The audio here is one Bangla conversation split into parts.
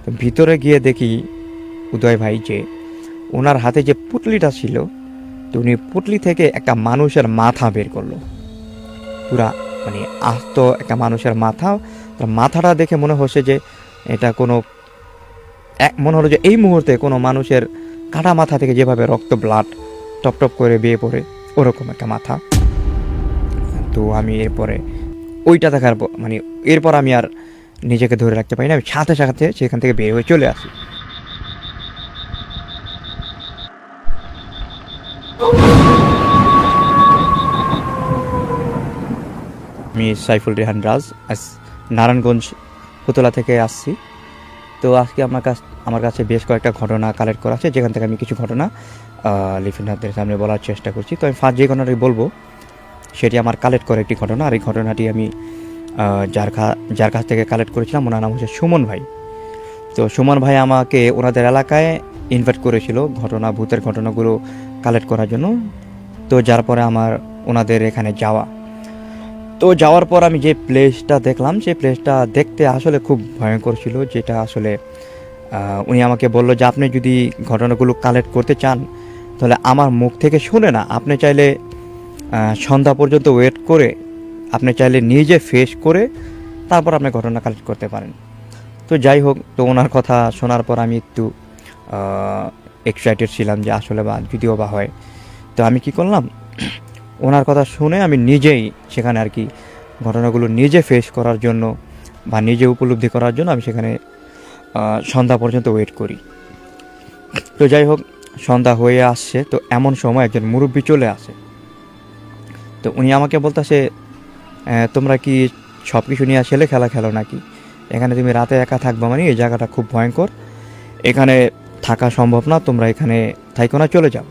তো ভিতরে গিয়ে দেখি উদয় ভাই যে ওনার হাতে যে পুটলিটা ছিল, তো উনি পুটলি থেকে একটা মানুষের মাথা বের করলো, পুরা মানে আস্ত একটা মানুষের মাথা। তো মাথাটা দেখে মনে হচ্ছে যে এটা কোনো মনে হলো যে এই মুহূর্তে কোনো মানুষের কাটা মাথা থেকে যেভাবে রক্ত ব্লাড টপ টপ করে বেয়ে পড়ে, ওরকম একটা মাথা। তো আমি এরপরে ওইটা দেখার মানে এরপর আমি আর নিজেকে ধরে রাখতে পারি না, আমি সাথে সাথে সেখান থেকে বের হয়ে চলে আসি। আমি সাইফুল রেহান রাজ, নারায়ণগঞ্জ ফুতলা থেকে আসছি। তো আজকে আমার কাছে বেশ কয়েকটা ঘটনা কালেক্ট করা আছে, যেখান থেকে আমি কিছু ঘটনা লিফেনারদের সামনে বলার চেষ্টা করছি। তো আমি ফার্স্ট যে ঘটনাটি বলবো সেটি আমার কালেক্ট করা একটি ঘটনা, আর এই ঘটনাটি আমি যার কাছ থেকে কালেক্ট করেছিলাম ওনার নাম হচ্ছে সুমন ভাই। তো সুমন ভাই আমাকে ওনাদের এলাকায় ইনভাইট করেছিল ভূতের ঘটনাগুলো কালেক্ট করার জন্য। তো যার পরে আমার ওনাদের এখানে যাওয়া, তো যাওয়ার পর আমি যে প্লেসটা দেখলাম সেই প্লেসটা দেখতে আসলে খুব ভয়ঙ্কর ছিল। যেটা আসলে উনি আমাকে বলল যে আপনি যদি ঘটনাগুলো কালেক্ট করতে চান তাহলে আমার মুখ থেকে শুনে না, আপনি চাইলে সন্ধ্যা পর্যন্ত ওয়েট করে আপনি চাইলে নিজে ফেস করে তারপর আপনি ঘটনা কালেক্ট করতে পারেন। তো যাই হোক, তো ওনার কথা শোনার পর আমি একটু এক্সাইটেড ছিলাম যে আসলে বা যদিও বা হয়। তো আমি কি করলাম, ওনার কথা শুনে আমি নিজেই সেখানে আর কি ঘটনাগুলো নিজে ফেস করার জন্য বা নিজে উপলব্ধি করার জন্য আমি সেখানে সন্ধ্যা পর্যন্ত ওয়েট করি। তো যাই হোক, সন্ধ্যা হয়ে আসছে, তো এমন সময় একজন মুরব্বি চলে আসে। তো উনি আমাকে বলতেছে, তোমরা কি সব কিছু নিয়ে ছেলে খেলা খেলো নাকি? এখানে তুমি রাতে একা থাকবা, মানে এই জায়গাটা খুব ভয়ঙ্কর, এখানে থাকা সম্ভব না, তোমরা এখানে থাইকো না, চলে যাও।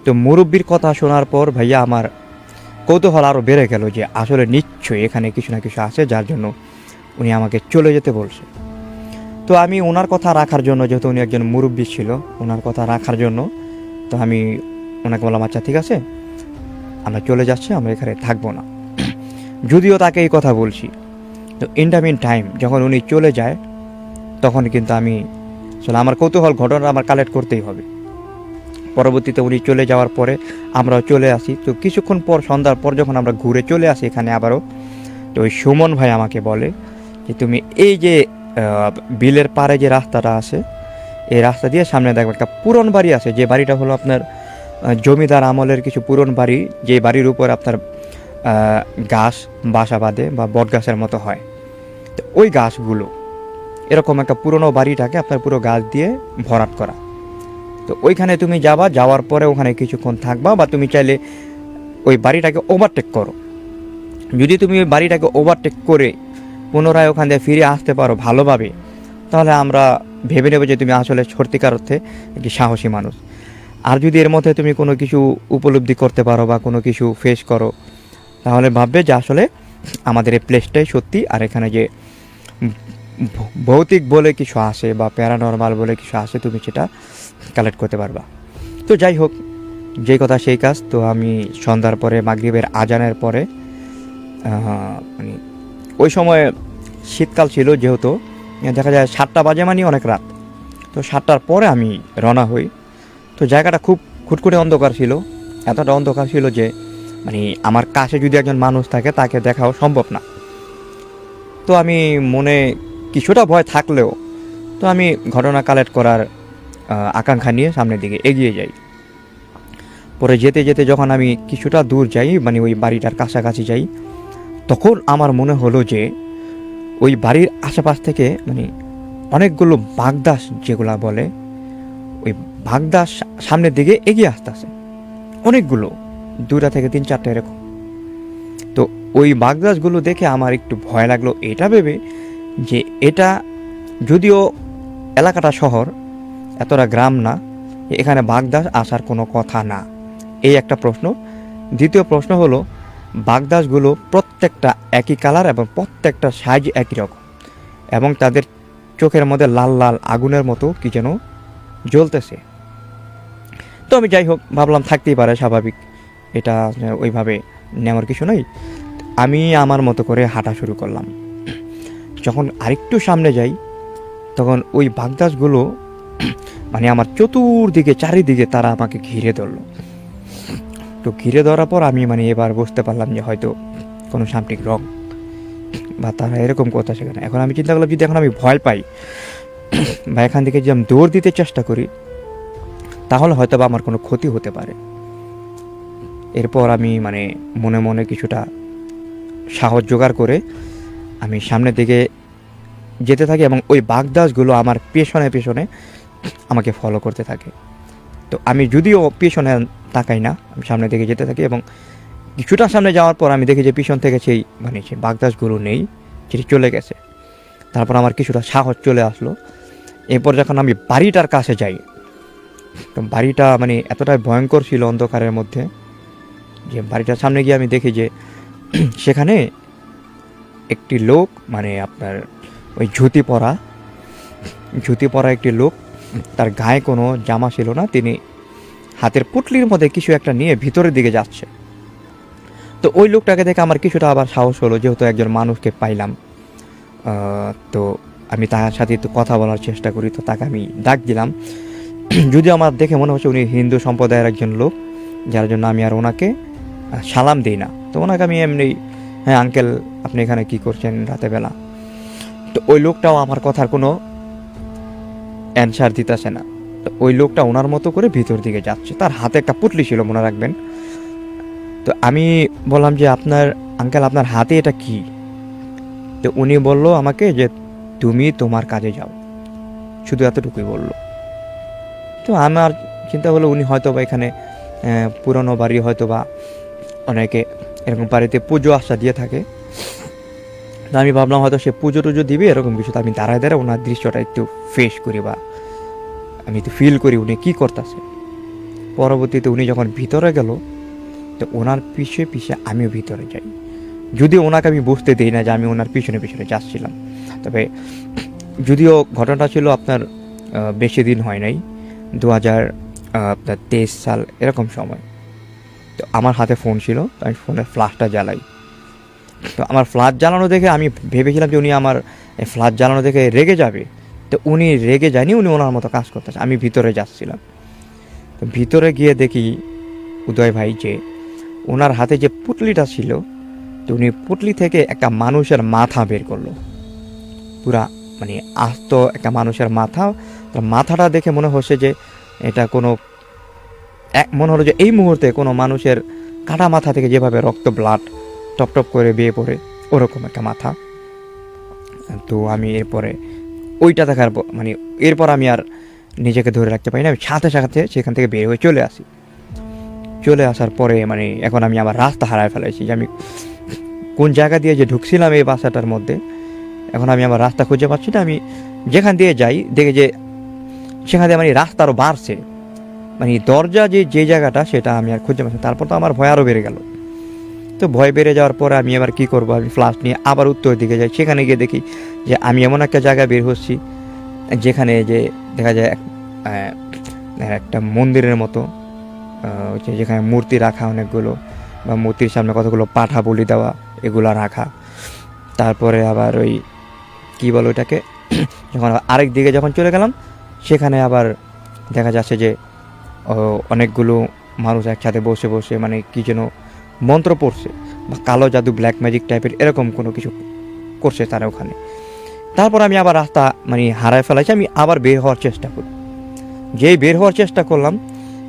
তো মুরব্বির কথা শোনার পর ভাইয়া আমার কৌতূহল আরও বেড়ে গেল যে আসলে নিশ্চয়ই এখানে কিছু না কিছু আছে যার জন্য উনি আমাকে চলে যেতে বলছে। তো আমি ওনার কথা রাখার জন্য, যেহেতু উনি একজন মুরব্বি ছিল, ওনার কথা রাখার জন্য তো আমি ওনাকে বললাম আচ্ছা ঠিক আছে, আমরা চলে যাচ্ছি, আমরা এখানে থাকবো না। যদিও তাকে এই কথা বলছি, তো ইন দ্য মিন টাইম যখন উনি চলে যায় তখন কিন্তু আমি আসলে আমার কৌতূহল ঘটনা আমার কালেক্ট করতেই হবে। পরবর্তীতে উনি চলে যাওয়ার পরে আমরাও চলে আসি। তো কিছুক্ষণ পর সন্ধ্যার পর যখন আমরা ঘুরে চলে আসি এখানে আবারও, তো ওই সুমন ভাই আমাকে বলে যে তুমি এই যে বিলের পাড়ে যে রাস্তাটা আছে, এই রাস্তা দিয়ে সামনে দেখবে একটা পুরন বাড়ি আছে, যে বাড়িটা হলো আপনার জমিদার আমলের কিছু পুরন বাড়ি, যে বাড়ির উপর আপনার গাছ বাসা বাঁধে বা বট গাছের মতো হয়। তো ওই গাছগুলো এরকম একটা পুরনো বাড়িটাকে আপনার পুরো গাছ দিয়ে ভরাট করা। তো ওইখানে তুমি যাবা, যাওয়ার পরে ওখানে কিছুক্ষণ থাকবা, বা তুমি চাইলে ওই বাড়িটাকে ওভারটেক করো। যদি তুমি ওই বাড়িটাকে ওভারটেক করে পুনরায় ওখান দিয়ে ফিরে আসতে পারো ভালোভাবে, তাহলে আমরা ভেবে নেব যে তুমি আসলে সত্যিকার অর্থে একটি সাহসী মানুষ। আর যদি এর মধ্যে তুমি কোনো কিছু উপলব্ধি করতে পারো বা কোনো কিছু ফেস করো, তাহলে ভাববে যে আসলে আমাদের এই প্লেসটাই সত্যি, আর এখানে যে ভৌতিক বলে কিছু আসে বা প্যারানর্মাল বলে কিছু আসে তুমি সেটা কালেক্ট করতে পারবা। তো যাই হোক, যেই কথা সেই কাজ। তো আমি সন্ধ্যার পরে মাগরিবের আজানের পরে মানে ওই সময় শীতকাল ছিল, যেহেতু দেখা যায় 7টা বাজে মানে অনেক রাত। তো 7টার পরে আমি রওনা হই। তো জায়গাটা খুব খুটখুটে অন্ধকার ছিল, এতটা অন্ধকার ছিল যে মানে আমার কাছে যদি একজন মানুষ থাকে তাকে দেখাও সম্ভব না। তো আমি মনে কিছুটা ভয় থাকলেও তো আমি ঘটনা কালেক্ট করার আকাঙ্ক্ষা নিয়ে সামনের দিকে এগিয়ে যাই। পরে যেতে যেতে যখন আমি কিছুটা দূর যাই, মানে ওই বাড়িটার কাছাকাছি যাই, তখন আমার মনে হলো যে ওই বাড়ির আশেপাশ থেকে মানে অনেকগুলো বাগদাস যেগুলা বলে, ওই বাগদাস সামনের দিকে এগিয়ে আসতেছে অনেকগুলো, 2টা থেকে 3-4টা এরকম। তো ওই বাগদাসগুলো দেখে আমার একটু ভয় লাগলো, এটা ভেবে যে এটা যদিও এলাকাটা শহর, এতটা গ্রাম না, এখানে বাগদাস আসার কোনো কথা না, এই একটা প্রশ্ন। দ্বিতীয় প্রশ্ন হলো বাগদাসগুলো প্রত্যেকটা একই কালার এবং প্রত্যেকটা সাইজ একই রকম, এবং তাদের চোখের মধ্যে লাল লাল আগুনের মতো কি যেন জ্বলতেছে। তো আমি যাই হোক ভাবলাম থাকতেই পারে, স্বাভাবিক, এটা ওইভাবে নেওয়ার কিছু নয়। আমি আমার মতো করে হাঁটা শুরু করলাম। যখন আরেকটু সামনে যাই তখন ওই বাগদাসগুলো মানে আমার চতুর্দিকে চারিদিকে তারা আমাকে ঘিরে ধরলো। তো ঘিরে ধরার পর আমি মানে এবার বুঝতে পারলাম যে হয়তো কোনো সাময়িক রং বা তারা এরকম কথা সেখানে। এখন আমি চিন্তা করলাম যদি এখন আমি ভয় পাই বা এখান থেকে যদি আমি দৌড় দিতে চেষ্টা করি তাহলে হয়তো বা আমার কোনো ক্ষতি হতে পারে। এরপর আমি মানে মনে মনে কিছুটা সাহস জোগাড় করে আমি সামনের দিকে যেতে থাকি এবং ওই বাগদাসগুলো আমার পেছনে পেছনে আমাকে ফলো করতে থাকে। তো আমি যদিও পেছনে তাকাই না, আমি সামনের দিকে যেতে থাকি এবং কিছুটা সামনে যাওয়ার পর আমি দেখি যে পিছন থেকে সেই মানে সেই বাগদাসগুলো নেই, সেটি চলে গেছে। তারপর আমার কিছুটা সাহস চলে আসলো। এরপর যখন আমি বাড়িটার কাছে যাই, তো বাড়িটা মানে এতটাই ভয়ঙ্কর ছিল অন্ধকারের মধ্যে যে বাড়িটার সামনে গিয়ে আমি দেখি যে সেখানে একটি লোক মানে আপনার ওই ধুতি পরা একটি লোক, তার গায়ে কোনো জামা ছিল না, তিনি হাতের পুটলির মধ্যে কিছু একটা নিয়ে ভিতরের দিকে যাচ্ছে। তো ওই লোকটাকে দেখে আমার কিছুটা আবার সাহস হলো, যেহেতু একজন মানুষকে পাইলাম। তো আমি তার সাথে একটু কথা বলার চেষ্টা করি, তো তাকে আমি ডাক দিলাম। যদিও আমার দেখে মনে হচ্ছে উনি হিন্দু সম্প্রদায়ের একজন লোক, যার জন্য আমি আর ওনাকে সালাম দিই না। তো ওনাকে আমি এমনি, হ্যাঁ আঙ্কেল আপনি এখানে কি করছেন রাতে বেলা। তো ওই লোকটাও আমার কথার কোনো অ্যান্সার দিতেছে না। তো ওই লোকটা ওনার মতো করে ভিতর দিকে যাচ্ছে, তার হাতে একটা পুটলি ছিল মনে রাখবেন। তো আমি বললাম যে আপনার আঙ্কেল আপনার হাতে এটা কি? তো উনি বলল আমাকে যে তুমি তোমার কাজে যাও, শুধু এতটুকুই বলল। তো আমার চিন্তা হলো উনি হয়তো বা এখানে পুরনো বাড়ি, হয়তো বা অনেকে এরকম বাড়িতে পুজো আশা দিয়ে থাকে। তো আমি ভাবলাম হয়তো সে পুজো টুজো দিবে এরকম কিছু। তো আমি দাঁড়ায় দাঁড়ায় ওনার দৃশ্যটা একটু ফেস করি বা আমি একটু ফিল করি উনি কী করতেছে। পরবর্তীতে উনি যখন ভিতরে গেল, তো ওনার পিছে পিছে আমিও ভিতরে যাই। যদিও ওনাকে আমি বুঝতে দিই না যে আমি ওনার পিছনে পিছনে যাচ্ছিলাম। তবে যদিও ঘটনাটা ছিল আপনার বেশি দিন হয় নাই, 2023 সাল এরকম সময়। তো আমার হাতে ফোন ছিল, তো আমি ফোনের ফ্ল্যাশটা জ্বালাই। তো আমার ফ্ল্যাশ জ্বালানো দেখে আমি ভেবেছিলাম যে উনি আমার ফ্ল্যাশ জ্বালানো দেখে রেগে যাবে। তো উনি রেগে যায়নি, উনি ওনার মতো কাজ করতেছে। আমি ভিতরে যাচ্ছিলাম, তো ভিতরে গিয়ে দেখি উদয় ভাই যে ওনার হাতে যে পুটলিটা ছিল, তো উনি পুটলি থেকে একটা মানুষের মাথা বের করলো, পুরা মানে আস্ত একটা মানুষের মাথা। মাথাটা দেখে মনে হচ্ছে যে এটা কোনো মনে হলো যে এই মুহূর্তে কোনো মানুষের কাটা মাথা থেকে যেভাবে রক্ত ব্লাড টপ টপ করে বেয়ে পড়ে, ওরকম একটা মাথা। তো আমি এরপরে ওইটা দেখার মানে এরপর আমি আর নিজেকে ধরে রাখতে পারি না, আমি সাথে সাথে সেখান থেকে বের হয়ে চলে আসি। চলে আসার পরে মানে এখন আমি আবার রাস্তা হারায় ফেলাইছি যে আমি কোন জায়গা দিয়ে যে ঢুকছিলাম এই বাসাটার মধ্যে। এখন আমি আমার রাস্তা খুঁজে পাচ্ছি না। আমি যেখান দিয়ে যাই দেখে যে সেখান দিয়ে মানে রাস্তা আরও বাড়ছে, মানে দরজা যে জায়গাটা সেটা আমি আর খুঁজে পাচ্ছি। তারপর তো আমার ভয় আরও বেড়ে গেল। তো ভয় বেড়ে যাওয়ার পরে আমি এবার কী করবো, আমি ফ্ল্যাশ নিয়ে আবার উত্তর দিকে যাই। সেখানে গিয়ে দেখি যে আমি এমন একটা জায়গায় বের হচ্ছি যেখানে যে দেখা যায় একটা মন্দিরের মতো, যেখানে মূর্তি রাখা অনেকগুলো, বা মূর্তির সামনে কতগুলো পাঠা বলি দেওয়া এগুলো রাখা। তারপরে আবার ওই কী বলো ওটাকে, যখন আরেক দিকে যখন চলে গেলাম সেখানে আবার দেখা যাচ্ছে যে অনেকগুলো মানুষ একসাথে বসে বসে মানে কী যেন মন্ত্র পড়ছে বা কালো জাদু ব্ল্যাক ম্যাজিক টাইপের এরকম কোনো কিছু করছে তারা ওখানে। তারপর আমি আবার রাস্তা মানে হারায় ফেলাইছি। আমি আবার বের হওয়ার চেষ্টা করি। যেই বের হওয়ার চেষ্টা করলাম,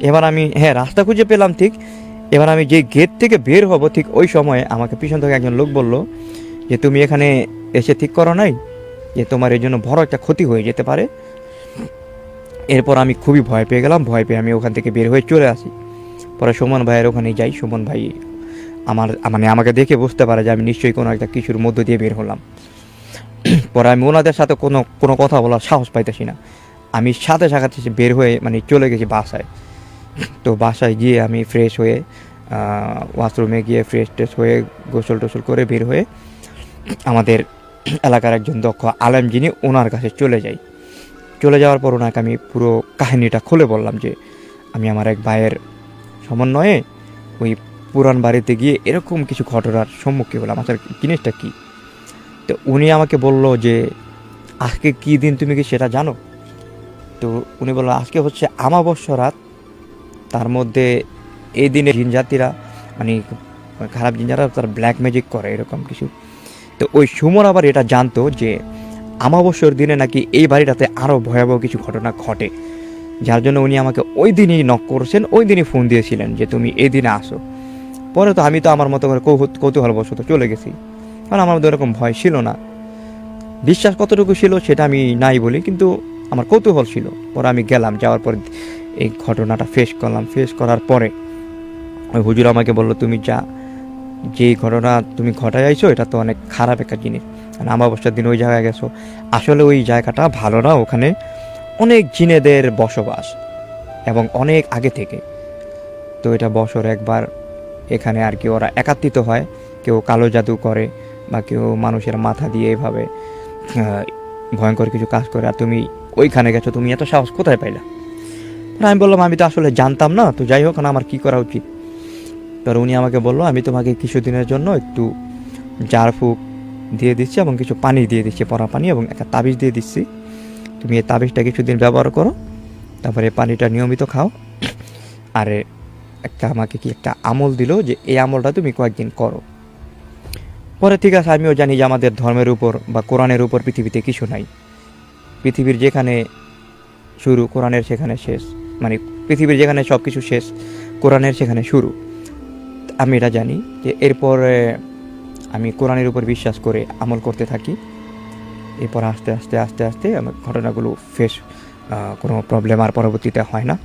এবার আমি রাস্তা খুঁজে পেলাম ঠিক। এবার আমি যেই গেট থেকে বের হব ঠিক ওই সময়ে আমাকে পিছন থেকে একজন লোক বলল যে তুমি এখানে এসে ঠিক করো নাই, যে তোমার এই জন্য বড় একটা ক্ষতি হয়ে যেতে পারে। এরপর আমি খুবই ভয় পেয়ে গেলাম। ভয় পেয়ে আমি ওখান থেকে বের হয়ে চলে আসি। পরে সুমন ভাইয়ের ওখানে যাই। সুমন ভাই মানে আমাকে দেখে বুঝতে পারে যে আমি নিশ্চয়ই কোনো একটা কিছুর মধ্য দিয়ে বের হলাম। পরে আমি ওনাদের সাথে কোনো কথা বলার সাহস পাইতেছি না। আমি সাথে সাথে বের হয়ে মানে চলে গেছি বাসায়। তো বাসায় গিয়ে আমি ফ্রেশ হয়ে ওয়াশরুমে গিয়ে ফ্রেশ ট্রেশ হয়ে গোসল টোসল করে বের হয়ে আমাদের এলাকার একজন দক্ষ আলেম যিনি, ওনার কাছে চলে যাই। চলে যাওয়ার পর ওনাকে আমি পুরো কাহিনিটা খুলে বললাম যে আমি আমার এক ভাইয়ের সমন্বয়ে ওই পুরান বাড়িতে গিয়ে এরকম কিছু ঘটনার সম্মুখীন হলাম, আসলে জিনিসটা কী। তো উনি আমাকে বলল যে আজকে কী দিন তুমি কি সেটা জানো? তো উনি বললো আজকে হচ্ছে আমাবস্যা রাত, তার মধ্যে এই দিনে জিন জাতিরা মানে খারাপ জিন যারা তারা ব্ল্যাক ম্যাজিক করে এরকম কিছু। তো ওই সুমন আবার এটা জানতো যে আমাবস্যার দিনে নাকি এই বাড়িটাতে আরও ভয়াবহ কিছু ঘটনা ঘটে, যার জন্য উনি আমাকে ওই দিনই নক করেছেন, ওই দিনই ফোন দিয়েছিলেন যে তুমি এই দিনে আসো। পরে তো আমি তো আমার মতো করে কৌতূহলবশত চলে গেছি, কারণ আমার মধ্যে এরকম ভয় ছিল না। বিশ্বাস কতটুকু ছিল সেটা আমি নাই বলি, কিন্তু আমার কৌতূহল ছিল। পরে আমি গেলাম, যাওয়ার পর এই ঘটনাটা ফেস করলাম। ফেস করার পরে ওই হুজুর আমাকে বললো তুমি যা, যেই ঘটনা তুমি ঘটায় আইছো এটা তো অনেক খারাপ একটা জিনিস, কারণ অমাবস্যার দিন ওই জায়গায় গেছো। আসলে ওই জায়গাটা ভালো না, ওখানে অনেক জিনেদের বসবাস এবং অনেক আগে থেকে। তো এটা বছর একবার এখানে আর কি ওরা একাত্রিত হয়, কেউ কালো জাদু করে বা কেউ মানুষের মাথা দিয়ে এভাবে ভয়ঙ্কর কিছু কাজ করে। আর তুমি ওইখানে গেছো, তুমি এত সাহস কোথায় পাইলা? আমি বললাম আমি তো আসলে জানতাম না, তো যাই হোক না, আমার কী করা উচিত? এবার উনি আমাকে বললো আমি তোমাকে কিছুদিনের জন্য একটু জার ফুক দিয়ে দিচ্ছি এবং কিছু পানি দিয়ে দিচ্ছি, পরা পানি, এবং একটা তাবিজ দিয়ে দিচ্ছি। তুমি এই তাবিজটা কিছুদিন ব্যবহার করো, তারপরে পানিটা নিয়মিত খাও। আর একটা আমাকে কি একটা আমল দিল যে এই আমলটা তুমি কয়েকদিন করো। পরে ঠিক আছে, আমিও জানি যে আমাদের ধর্মের উপর বা কোরআনের উপর পৃথিবীতে কিছু নাই। পৃথিবীর যেখানে শুরু কোরআনের সেখানে শেষ, মানে পৃথিবীর যেখানে সব কিছু শেষ কোরআনের সেখানে শুরু। আমি এটা জানি যে এরপর আমি কোরআনের উপর বিশ্বাস করে আমল করতে থাকি। এরপর আস্তে আস্তে আস্তে আস্তে আমার ঘটনাগুলো ফেস কোনো প্রবলেম আর পরবর্তীতে হয় না।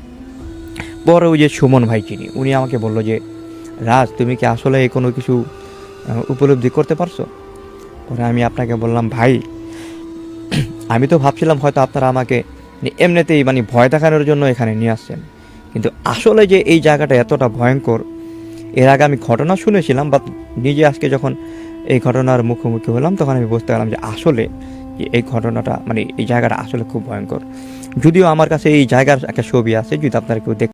পরে ওই যে সুমন ভাই চিনি, উনি আমাকে বললো যে রাজ তুমি কি আসলে কোনো কিছু উপলব্ধি করতে পারছো? পরে আমি আপনাকে বললাম ভাই আমি তো ভাবছিলাম হয়তো আপনারা আমাকে এমনিতেই মানে ভয় দেখানোর জন্য এখানে নিয়ে আসছেন, কিন্তু আসলে যে এই জায়গাটা এতটা ভয়ঙ্কর এর আগে আমি ঘটনা শুনেছিলাম, বাট নিজে আজকে যখন এই ঘটনার মুখোমুখি হলাম তখন আমি বুঝতে পারলাম যে আসলে এই ঘটনাটা মানে এই জায়গাটা আসলে খুব ভয়ঙ্কর। যদিও আমার কাছে এই জায়গার একটা ছবি আছে, যদি আপনারা কেউ